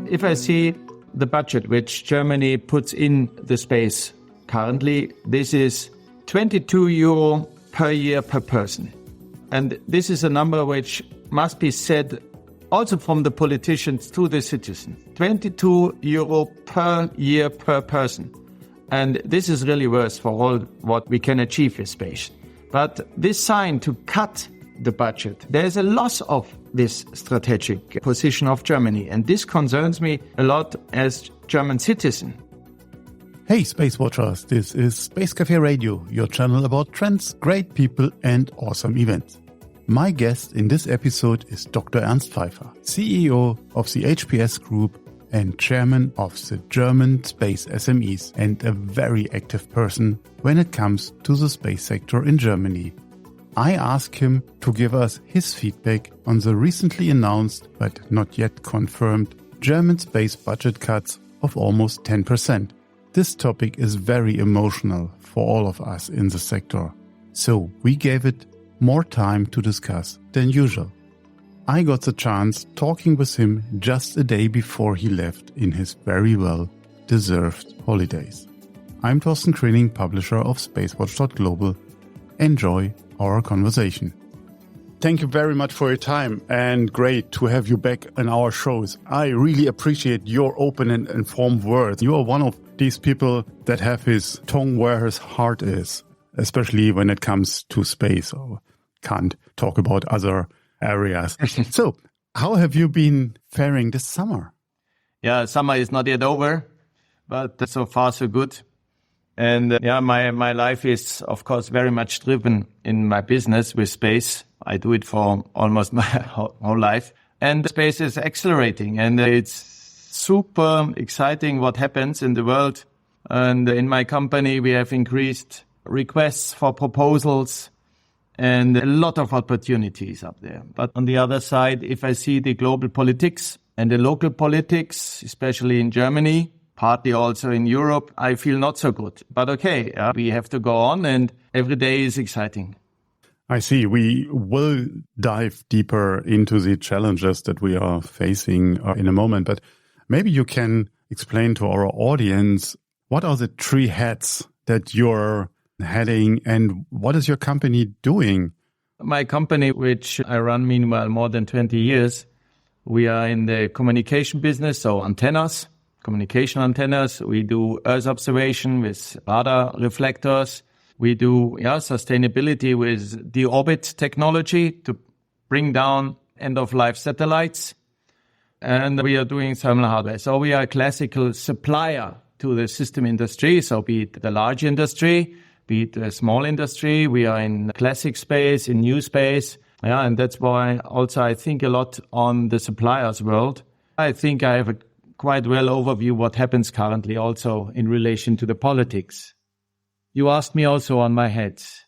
if I see the budget which Germany puts in the space currently, this is 22 euro per year per person. And this is a number which must be said also from the politicians to the citizen. 22 euro per year per person. And this is really worth for all what we can achieve with space. But this sign to cut the budget, there is a loss of this strategic position of Germany. And this concerns me a lot as German citizen. Hey SpaceWatchers, this is Space Café Radio, your channel about trends, great people and awesome events. My guest in this episode is Dr. Ernst Pfeiffer, CEO of the HPS Group and chairman of the German space SMEs, and a very active person when it comes to the space sector in Germany. I asked him to give us his feedback on the recently announced but not yet confirmed German space budget cuts of almost 10%. This topic is very emotional for all of us in the sector, so we gave it more time to discuss than usual. I got the chance talking with him just a day before he left in his very well-deserved holidays. I'm Thorsten Kröning, publisher of SpaceWatch.Global. Enjoy our conversation. Thank you very much for your time and great to have you back in our shows. I really appreciate your open and informed words. You are one of these people that have his tongue where his heart is, especially when it comes to space. Or can't talk about other areas. So, how have you been faring this summer? Yeah, summer is not yet over, but so far so good. And my life is, of course, very much driven in my business with space. I do it for almost my whole life. And space is accelerating, and it's super exciting what happens in the world. And in my company, we have increased requests for proposals and a lot of opportunities up there. But on the other side, if I see the global politics and the local politics, especially in Germany, partly also in Europe, I feel not so good. But okay, we have to go on, and every day is exciting. I see. We will dive deeper into the challenges that we are facing in a moment. But maybe you can explain to our audience, what are the three hats that you're heading and what is your company doing? My company, which I run meanwhile more than 20 years, we are in the communication business, so antennas, communication antennas. We do Earth observation with radar reflectors. We do sustainability with the orbit technology to bring down end-of-life satellites. And we are doing thermal hardware. So we are a classical supplier to the system industry, so be it the large industry, be it the small industry. We are in classic space, in new space. Yeah, and that's why also I think a lot on the suppliers world. I think I have a quite well overview what happens currently also in relation to the politics. You asked me also on my heads.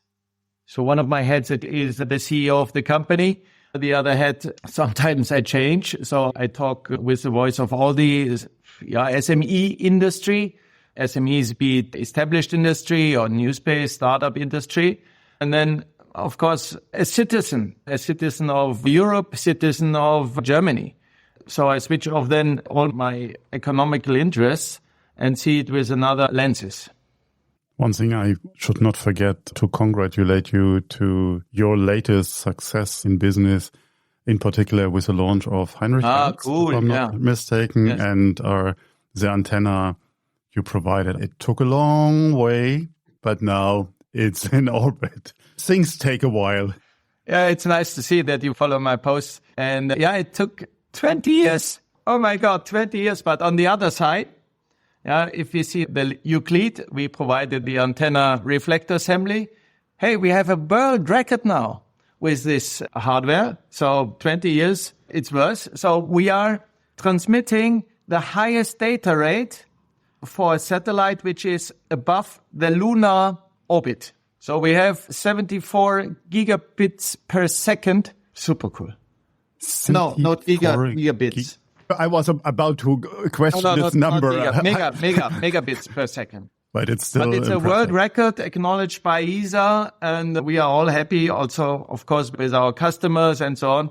So one of my heads is the CEO of the company. The other head, sometimes I change. So I talk with the voice of all the SME industry. SMEs, be it established industry or new space, startup industry. And then, of course, a citizen of Europe, citizen of Germany. So I switch off then all my economical interests and see it with another lenses. One thing I should not forget to congratulate you to your latest success in business, in particular with the launch of Heinrich Ernst, cool, if I'm not mistaken, yes. And the antenna you provided. It took a long way, but now it's in orbit. Things take a while. Yeah, it's nice to see that you follow my posts. And it took 20 years. Oh my God, 20 years. But on the other side, if you see the Euclid, we provided the antenna reflector assembly. Hey, we have a world record now with this hardware. So 20 years, it's worse. So we are transmitting the highest data rate for a satellite which is above the lunar orbit. So we have 74 gigabits per second. Super cool. No, not gigabits. I was about to question this number. Megabits per second. But it's still a world record acknowledged by ESA, and we are all happy also, of course, with our customers and so on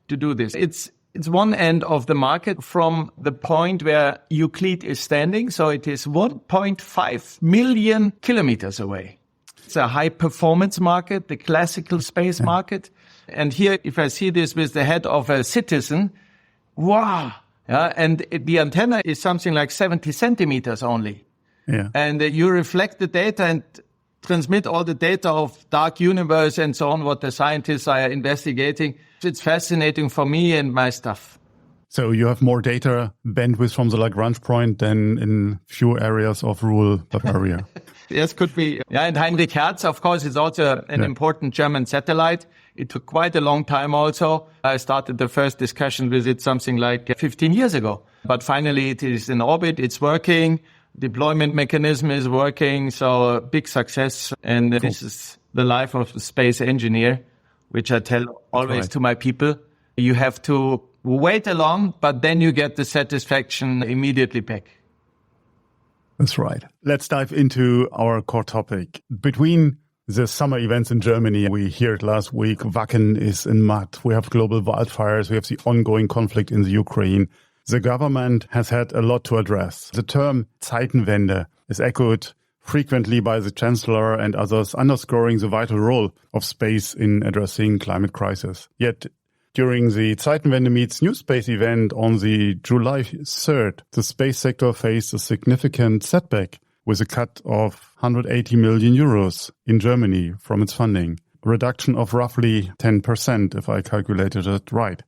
to do this. It's It's one end of the market from the point where Euclid is standing. So it is 1.5 million kilometers away. It's a high performance market, the classical space market. And here, if I see this with the head of a citizen, wow. Yeah, and the antenna is something like 70 centimeters only. Yeah. And you reflect the data and transmit all the data of dark universe and so on, what the scientists are investigating. It's fascinating for me and my staff. So you have more data bandwidth from the Lagrange point than in few areas of rural Bavaria. Yes, could be. Yeah, and Heinrich Hertz, of course, is also an important German satellite. It took quite a long time also. I started the first discussion with it something like 15 years ago. But finally it is in orbit, it's working, deployment mechanism is working, so big success. And This is the life of the space engineer, which I tell always to my people. You have to wait along, but then you get the satisfaction immediately back. That's right. Let's dive into our core topic. Between the summer events in Germany, we heard last week, Wacken is in mud. We have global wildfires. We have the ongoing conflict in the Ukraine. The government has had a lot to address. The term Zeitenwende is echoed frequently by the Chancellor and others, underscoring the vital role of space in addressing climate crisis. Yet, during the Zeitenwende Meets New Space event on the July 3rd, the space sector faced a significant setback with a cut of 180 million euros in Germany from its funding, a reduction of roughly 10%, if I calculated it right.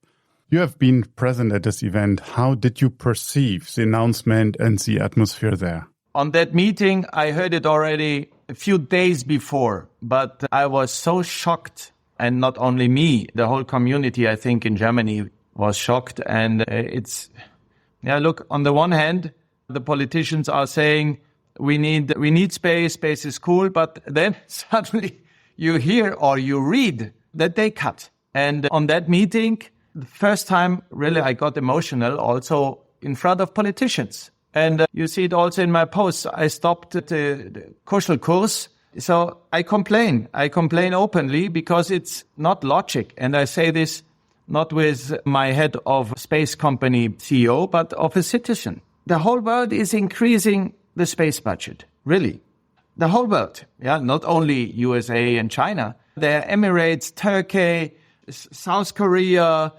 You have been present at this event. How did you perceive the announcement and the atmosphere there? On that meeting, I heard it already a few days before, but I was so shocked. And not only me, the whole community, I think, in Germany was shocked. And look, on the one hand, the politicians are saying, we need space, space is cool. But then suddenly you hear or you read that they cut. And on that meeting, the first time, really, I got emotional also in front of politicians. And you see it also in my posts. I stopped the Kuschelkurs. So I complain openly because it's not logic. And I say this not with my head of space company CEO, but of a citizen. The whole world is increasing the space budget, really. The whole world, not only USA and China. The Emirates, Turkey, South Korea,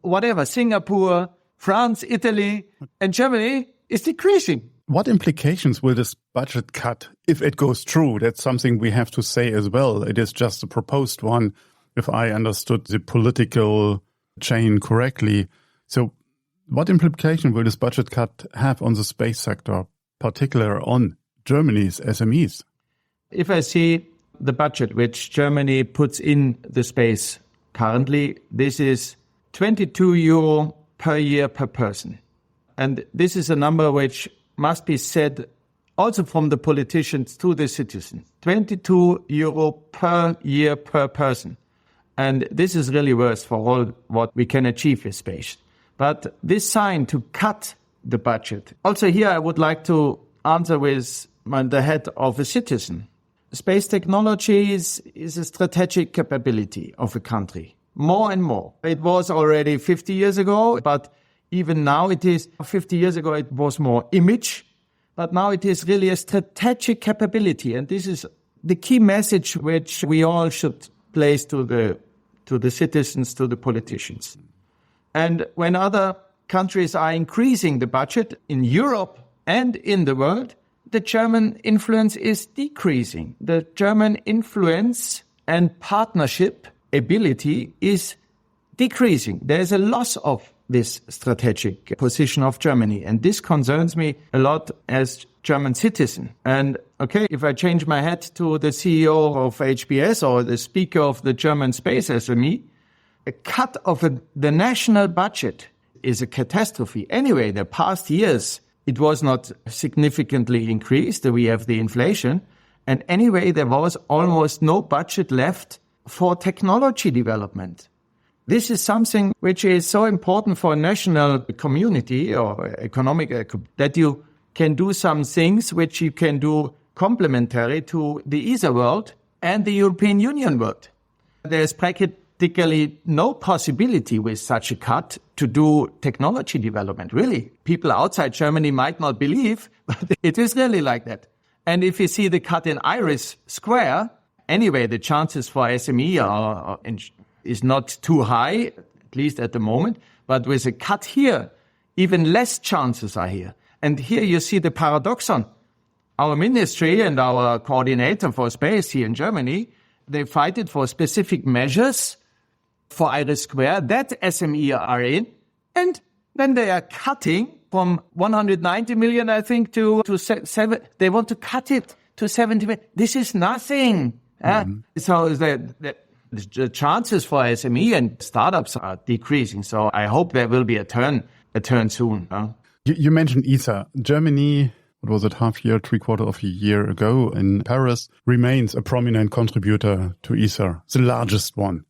whatever, Singapore, France, Italy, and Germany is decreasing. What implications will this budget cut, if it goes through? That's something we have to say as well. It is just a proposed one, if I understood the political chain correctly. So what implication will this budget cut have on the space sector, particularly on Germany's SMEs? If I see the budget which Germany puts in the space currently, this is 22 euro per year per person. And this is a number which must be said also from the politicians to the citizens. 22 euro per year per person. And this is really worth for all what we can achieve with space. But this sign to cut the budget. Also here I would like to answer with the head of a citizen. Space technology is a strategic capability of a country. More and more. It was already 50 years ago, but even now it is. 50 years ago it was more image. But now it is really a strategic capability. And this is the key message which we all should place to the citizens, to the politicians. And when other countries are increasing the budget in Europe and in the world, the German influence is decreasing. The German influence and partnership ability is decreasing. There is a loss of this strategic position of Germany. And this concerns me a lot as German citizen. And okay, if I change my hat to the CEO of HBS or the speaker of the German space SME, a cut of the national budget is a catastrophe. Anyway, the past years, it was not significantly increased. We have the inflation. And anyway, there was almost no budget left for technology development. This is something which is so important for a national community or economic, that you can do some things which you can do complementary to the ESA world and the European Union world. There's bracket practically no possibility with such a cut to do technology development. Really, people outside Germany might not believe, but it is really like that. And if you see the cut in Iris Square, anyway, the chances for SME is not too high, at least at the moment. But with a cut here, even less chances are here. And here you see the paradoxon. Our ministry and our coordinator for space here in Germany, they fight it for specific measures for Iris Square that SME are in. And then they are cutting from 190 million, I think, to 7. They want to cut it to 70 million. This is nothing. So the chances for SME and startups are decreasing. So I hope there will be a turn soon. You mentioned ESA. Germany, what was it, half year, 3/4 of a year ago in Paris, remains a prominent contributor to ESA, the largest one.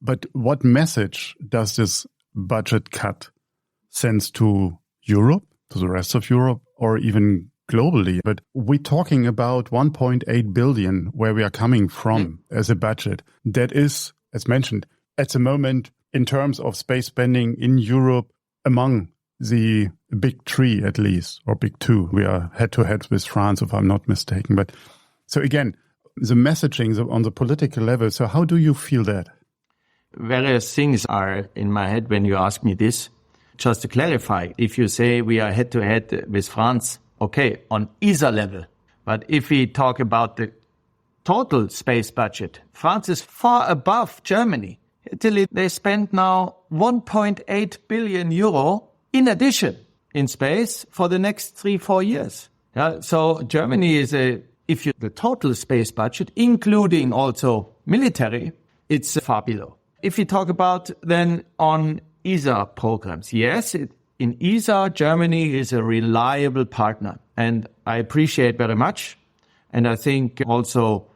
But what message does this budget cut send to Europe, to the rest of Europe, or even globally? But we're talking about 1.8 billion where we are coming from as a budget. That is, as mentioned, at the moment, in terms of space spending in Europe, among the big three at least, or big two. We are head-to-head with France, if I'm not mistaken. But so again, the messaging on the political level, so how do you feel that? Various things are in my head when you ask me this. Just to clarify, if you say we are head-to-head with France, okay, on ESA level. But if we talk about the total space budget, France is far above Germany. Italy, they spend now 1.8 billion euro in addition in space for the next 3-4 years. So Germany is the total space budget, including also military, it's far below. If you talk about then on ESA programs, yes, in ESA, Germany is a reliable partner, and I appreciate very much. And I think also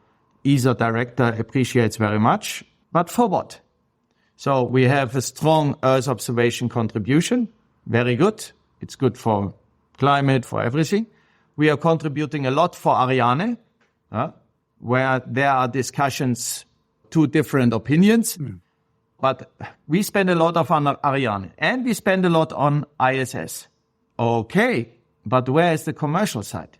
ESA director appreciates very much. But for what? So we have a strong Earth observation contribution. Very good. It's good for climate, for everything. We are contributing a lot for Ariane, where there are discussions, 2 different opinions. But we spend a lot on Ariane, and we spend a lot on ISS. Okay, but where is the commercial side?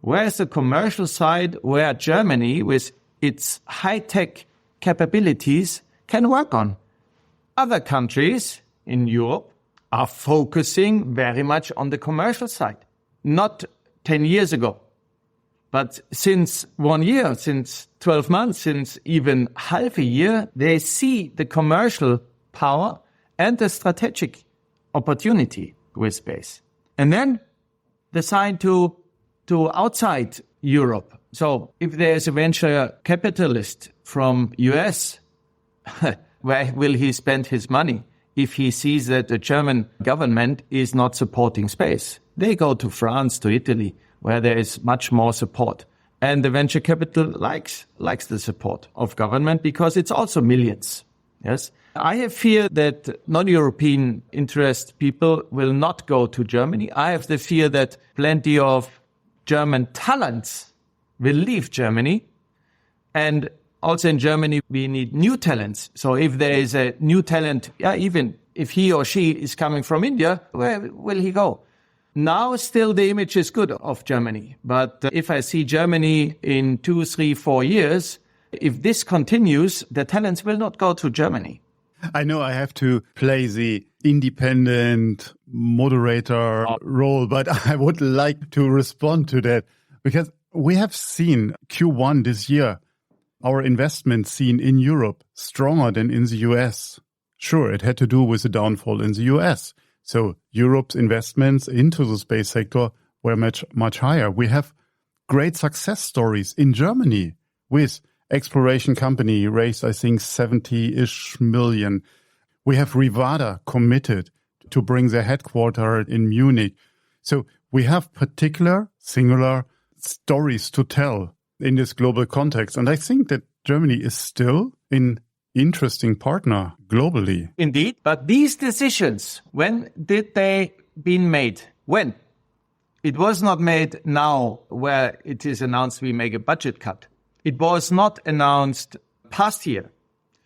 Where is the commercial side where Germany, with its high-tech capabilities, can work on? Other countries in Europe are focusing very much on the commercial side. Not 10 years ago, but since 1 year, since 12 months, since even half a year, they see the commercial power and the strategic opportunity with space. And then the side to outside Europe. So if there is a venture capitalist from US, where will he spend his money? If he sees that the German government is not supporting space, they go to France, to Italy, where there is much more support. And the venture capital likes the support of government because it's also millions. Yes. I have fear that non-European interest people will not go to Germany. I have the fear that plenty of German talents will leave Germany. And also in Germany, we need new talents. So if there is a new talent, even if he or she is coming from India, where will he go? Now still the image is good of Germany. But if I see Germany in 2, 3, 4 years, if this continues, the talents will not go to Germany. I know I have to play the independent moderator role, but I would like to respond to that because we have seen Q1 this year, our investment scene in Europe stronger than in the US. Sure, it had to do with the downfall in the US. So Europe's investments into the space sector were much, much higher. We have great success stories in Germany with exploration company raised, I think, 70-ish million. We have Rivada committed to bring their headquarters in Munich. So we have particular, singular stories to tell in this global context. And I think that Germany is still an interesting partner globally. Indeed. But these decisions, when did they been made? When? It was not made now where it is announced we make a budget cut. It was not announced past year.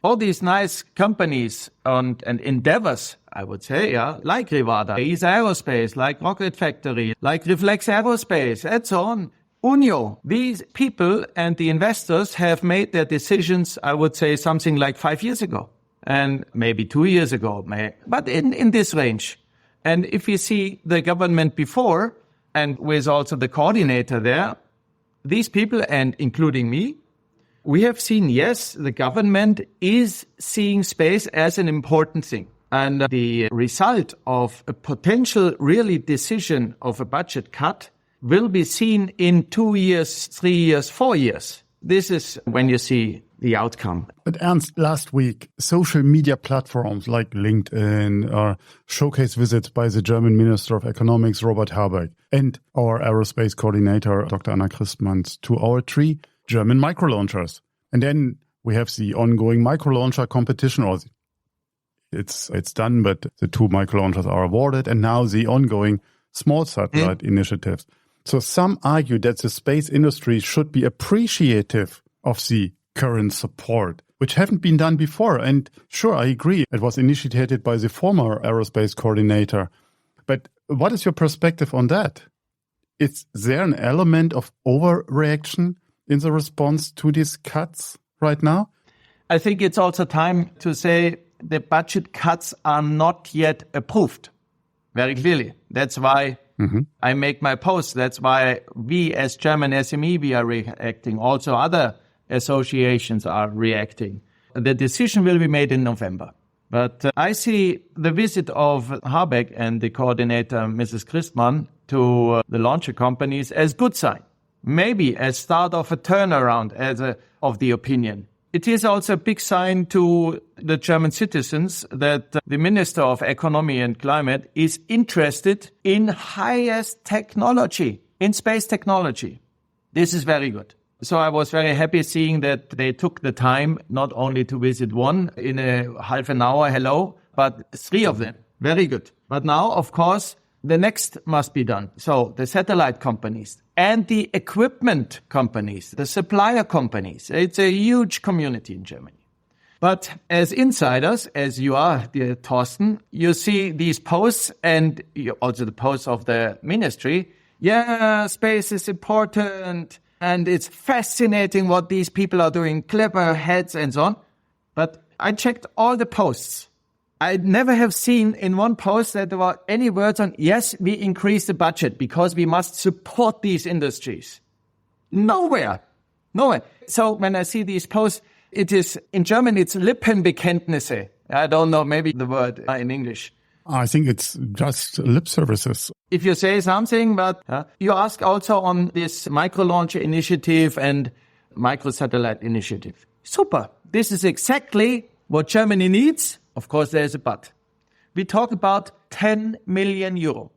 all these nice companies and endeavors, I would say, like Rivada, ESA Aerospace, like Rocket Factory, like Reflex Aerospace, and so on. Unio, these people and the investors have made their decisions, I would say, something like 5 years ago and maybe 2 years ago, but in this range. And if you see the government before and with also the coordinator there, these people, and including me, we have seen, yes, the government is seeing space as an important thing. And the result of a potential really decision of a budget cut will be seen in 2 years, 3 years, 4 years. This is when you see the outcome. But Ernst, last week, social media platforms like LinkedIn showcase visits by the German Minister of Economics, Robert Habeck, and our aerospace coordinator, Dr. Anna Christmanns, to our 3 German microlaunchers. And then we have the ongoing microlauncher competition, or it's done, but the 2 microlaunchers are awarded, and now the ongoing small satellite initiatives. So some argue that the space industry should be appreciative of the current support, which haven't been done before. And sure, I agree, it was initiated by the former aerospace coordinator. But what is your perspective on that? Is there an element of overreaction in the response to these cuts right now? I think it's also time to say the budget cuts are not yet approved, very clearly. That's why I make my post. That's why we as German SME, we are reacting. Also other associations are reacting. The decision will be made in November. But I see the visit of Habeck and the coordinator, Mrs. Christmann, to the launcher companies as good sign. Maybe a start of a turnaround of the opinion. It is also a big sign to the German citizens that the Minister of Economy and Climate is interested in highest technology, in space technology. This is very good. So I was very happy seeing that they took the time not only to visit one in a half an hour, hello, but 3 of them. Very good. But now, of course, the next must be done. So the satellite companies and the equipment companies, the supplier companies, it's a huge community in Germany. But as insiders, as you are, dear Thorsten, you see these posts and also the posts of the ministry. Yeah, space is important and it's fascinating what these people are doing, clever heads and so on. But I checked all the posts. I never have seen in one post that there were any words on, yes, we increase the budget because we must support these industries. Nowhere. So when I see these posts, it is, in German, it's Lippenbekenntnisse. I don't know, maybe the word in English. I think it's just lip services. If you say something, but you ask also on this micro-launcher initiative and micro-satellite initiative. Super. This is exactly what Germany needs. Of course, there's a but. We talk about 10 million euro.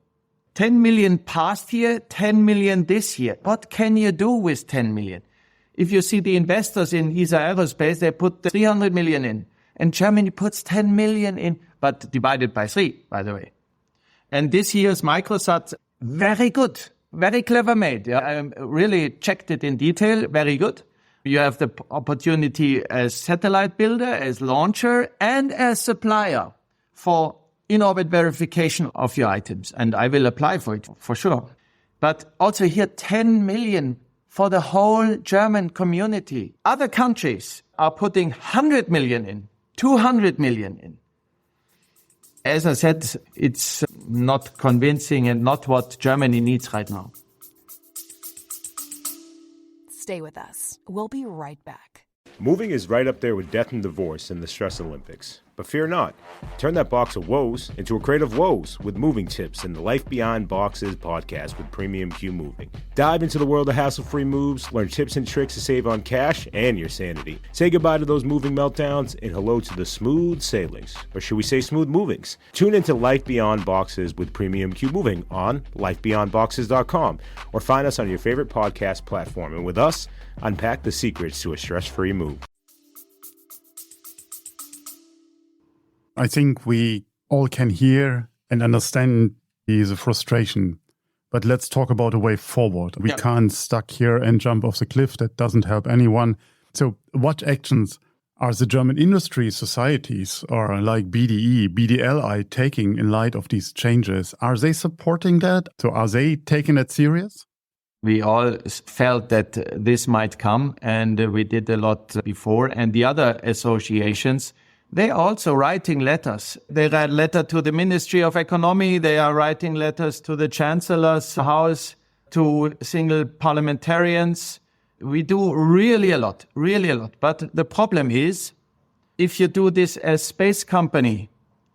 10 million past year, 10 million this year. What can you do with 10 million? If you see the investors in ESA Aerospace, they put 300 million in. And Germany puts 10 million in, but divided by 3, by the way. And this year's microsat, very good. Very clever made. Yeah, I really checked it in detail. Very good. You have the opportunity as satellite builder, as launcher, and as supplier for in-orbit verification of your items. And I will apply for it, for sure. But also here, 10 million for the whole German community. Other countries are putting 100 million in, 200 million in. As I said, it's not convincing and not what Germany needs right now. Stay with us. We'll be right back. Moving is right up there with death and divorce in the Stress Olympics. But fear not. Turn that box of woes into a crate of woes with moving tips in the Life Beyond Boxes podcast with Premium Q Moving. Dive into the world of hassle-free moves, learn tips and tricks to save on cash and your sanity. Say goodbye to those moving meltdowns and hello to the smooth sailings, or should we say smooth movings? Tune into Life Beyond Boxes with Premium Q Moving on lifebeyondboxes.com or find us on your favorite podcast platform. And with us, unpack the secrets to a stress-free move. I think we all can hear and understand the frustration, but let's talk about a way forward. We can't stuck here and jump off the cliff. That doesn't help anyone. So what actions Are the German industry societies, or like BDE, BDLI, taking in light of these changes? Are they supporting that? So are they taking it serious? We all felt that this might come, and we did a lot before. And the other associations, they are also writing letters. They write letter to the Ministry of Economy. They are writing letters to the Chancellor's House, to single parliamentarians. We do really a lot. But the problem is, if you do this as space company,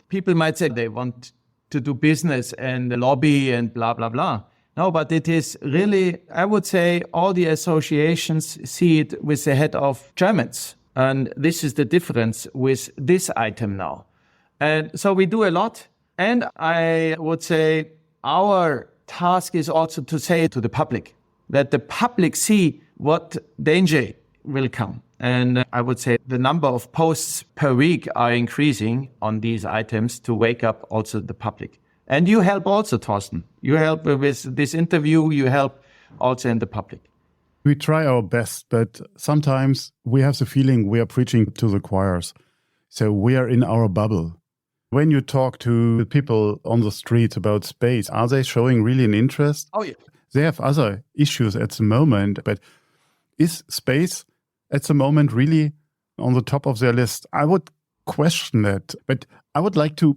people might say they want to do business and lobby and blah, blah, blah. No, but it is really, I would say, all the associations see it with the head of Germans. And this is the difference with this item now. And so we do a lot. And I would say our task is also to say to the public, that the public see what danger will come. And I would say the number of posts per week are increasing on these items to wake up also the public. And you help also, Thorsten. You help with this interview, you help also in the public. We try our best, but sometimes we have the feeling we are preaching to the choirs. So we are in our bubble. When you talk to people on the streets about space, are they showing really an interest? Oh, yeah. They have other issues at the moment, but is space at the moment really on the top of their list? I would question that, but I would like to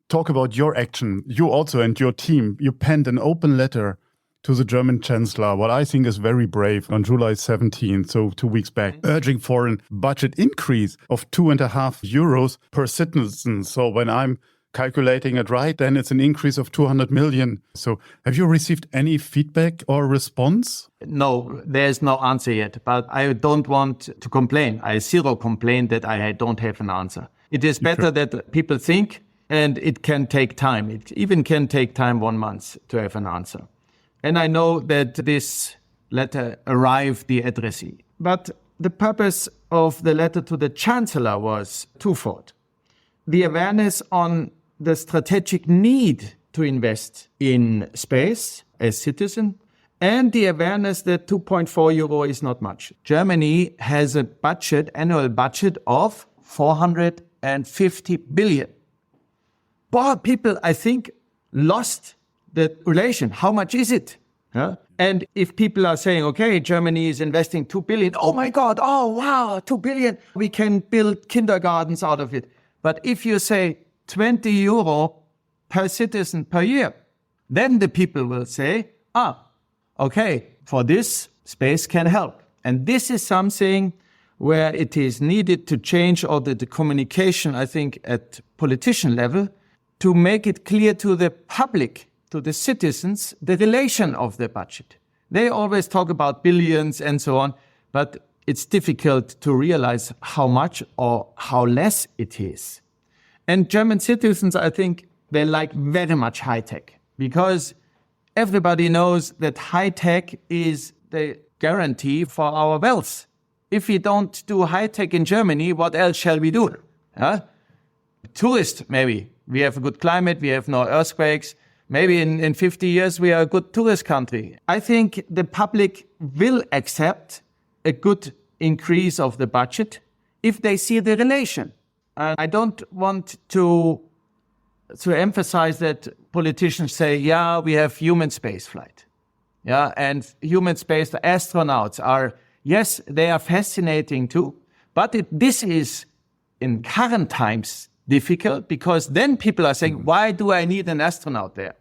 talk about your action. You also and your team, you penned an open letter to the German Chancellor, what I think is very brave, on July 17th, so 2 weeks back, urging for a budget increase of €2.50 per citizen. So when I'm calculating it right, then it's an increase of 200 million. So have you received any feedback or response? No, there's no answer yet, but I don't want to complain. I zero complain that I don't have an answer. It is better that people think, and it can take time. It even can take time 1 month to have an answer. And I know that this letter arrived the addressee. But the purpose of the letter to the Chancellor was twofold. The awareness on the strategic need to invest in space as citizen, and the awareness that €2.4 is not much. Germany has a annual budget of 450 billion. But people, I think, lost the relation. How much is it? Yeah? And if people are saying, okay, Germany is investing 2 billion, oh my God, oh wow, 2 billion, we can build kindergartens out of it. But if you say €20 per citizen per year, then the people will say, okay, for this, space can help. And this is something where it is needed to change all the communication, I think, at politician level, to make it clear to the public, to the citizens, the relation of the budget. They always talk about billions and so on, but it's difficult to realize how much or how less it is. And German citizens, I think, they like very much high tech, because everybody knows that high tech is the guarantee for our wealth. If we don't do high tech in Germany, what else shall we do? Tourist, maybe. We have a good climate, we have no earthquakes. Maybe in 50 years we are a good tourist country. I think the public will accept a good increase of the budget if they see the relation. And I don't want to emphasize that politicians say, yeah, we have human space flight. Yeah, and human space, the astronauts are, yes, they are fascinating too. But this is in current times difficult, because then people are saying, why do I need an astronaut there?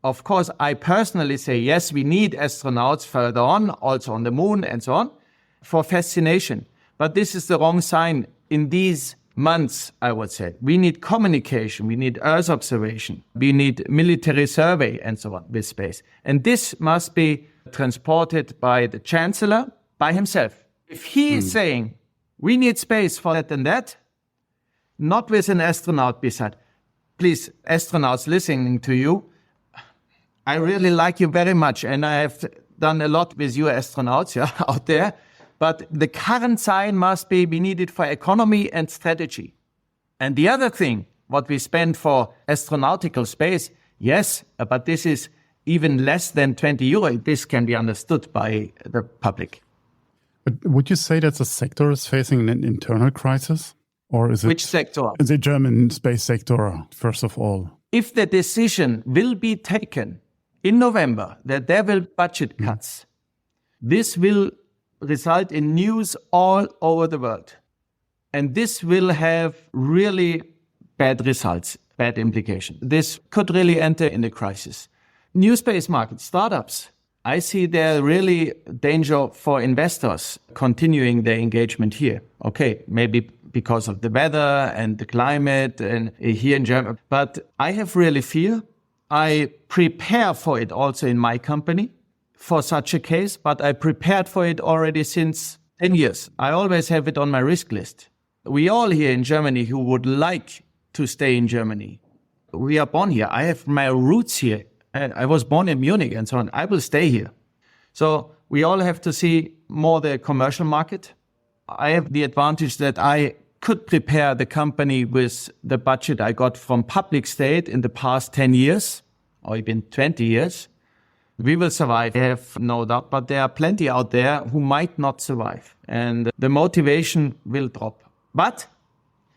Of course, I personally say, yes, we need astronauts further on, also on the moon and so on, for fascination. But this is the wrong sign in these months, I would say. We need communication, we need Earth observation, we need military survey and so on with space. And this must be transported by the Chancellor, by himself. If he is saying, we need space for that and that, not with an astronaut beside. Please, astronauts listening to you, I really like you very much, and I have done a lot with you astronauts out there. But the current sign must be, we need it for economy and strategy. And the other thing, what we spend for astronautical space, yes, but this is even less than €20. This can be understood by the public. But would you say that the sector is facing an internal crisis? Or is it Which sector? the German space sector, first of all? If the decision will be taken in November that there will budget cuts, this will result in news all over the world. And this will have really bad results, bad implications. This could really enter in a crisis. New space market, startups, I see there really danger for investors continuing their engagement here. Okay, maybe because of the weather and the climate and here in Germany. But I have really fear. I prepare for it also in my company for such a case, but I prepared for it already since 10 years. I always have it on my risk list. We all here in Germany who would like to stay in Germany. We are born here. I have my roots here. I was born in Munich and so on. I will stay here. So we all have to see more the commercial market. I have the advantage that I could prepare the company with the budget I got from public state in the past 10 years or even 20 years. We will survive, I have no doubt, but there are plenty out there who might not survive and the motivation will drop. But,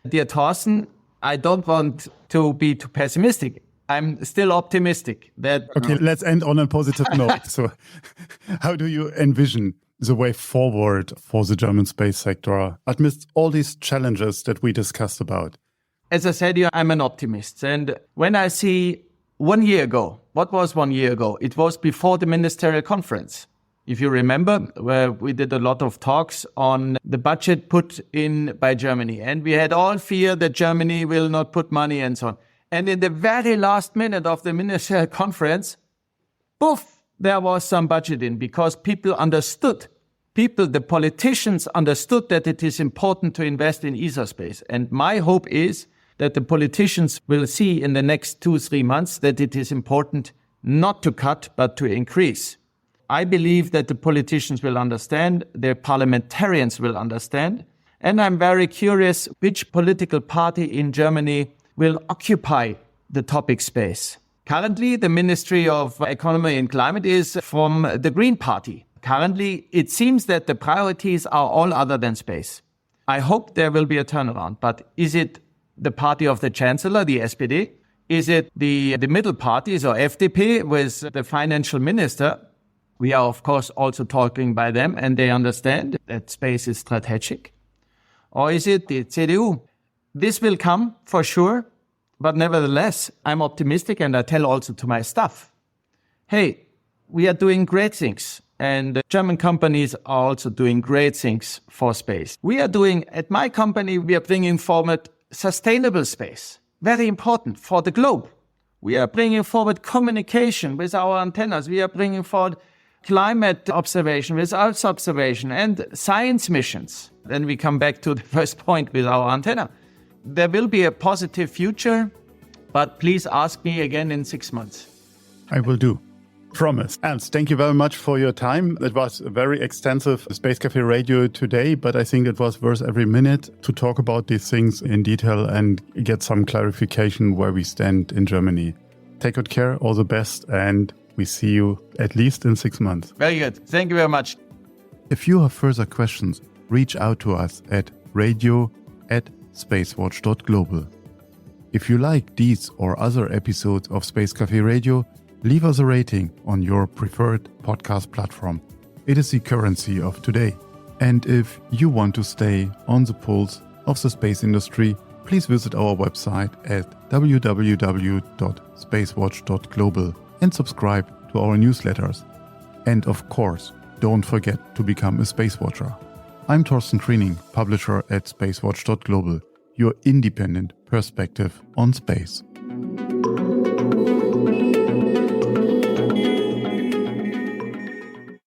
dear Thorsten, I don't want to be too pessimistic. I'm still optimistic that... Okay, let's end on a positive note. So how do you envision the way forward for the German space sector amidst all these challenges that we discussed about? As I said, I'm an optimist. And when I see 1 year ago, what was 1 year ago? It was before the ministerial conference. If you remember, where we did a lot of talks on the budget put in by Germany. And we had all fear that Germany will not put money and so on. And in the very last minute of the ministerial conference, poof, there was some budget in because people understood. The politicians understood that it is important to invest in ESA space. And my hope is that the politicians will see in the next 2-3 months that it is important not to cut, but to increase. I believe that the politicians will understand, the parliamentarians will understand, and I'm very curious which political party in Germany will occupy the topic space. Currently, the Ministry of Economy and Climate is from the Green Party. Currently, it seems that the priorities are all other than space. I hope there will be a turnaround, but is it the party of the Chancellor, the SPD? Is it the middle parties or FDP with the financial minister? We are, of course, also talking by them and they understand that space is strategic. Or is it the CDU? This will come for sure, but nevertheless, I'm optimistic and I tell also to my staff, hey, we are doing great things and German companies are also doing great things for space. We are doing, at my company, we are bringing forward sustainable space, very important for the globe. We are bringing forward communication with our antennas. We are bringing forward climate observation with Earth observation and science missions. Then we come back to the first point with our antenna. There will be a positive future, but please ask me again in 6 months. I will do. Promise. Ernst, thank you very much for your time. It was a very extensive Space Café Radio today, but I think it was worth every minute to talk about these things in detail and get some clarification where we stand in Germany. Take good care, all the best, and we see you at least in 6 months. Very good. Thank you very much. If you have further questions, reach out to us at radio@SpaceWatch.Global. If you like these or other episodes of Space Café Radio, leave us a rating on your preferred podcast platform. It is the currency of today. And if you want to stay on the pulse of the space industry, please visit our website at www.SpaceWatch.Global and subscribe to our newsletters. And of course, don't forget to become a Space Watcher. I'm Thorsten Kriening, publisher at SpaceWatch.Global, your independent perspective on space.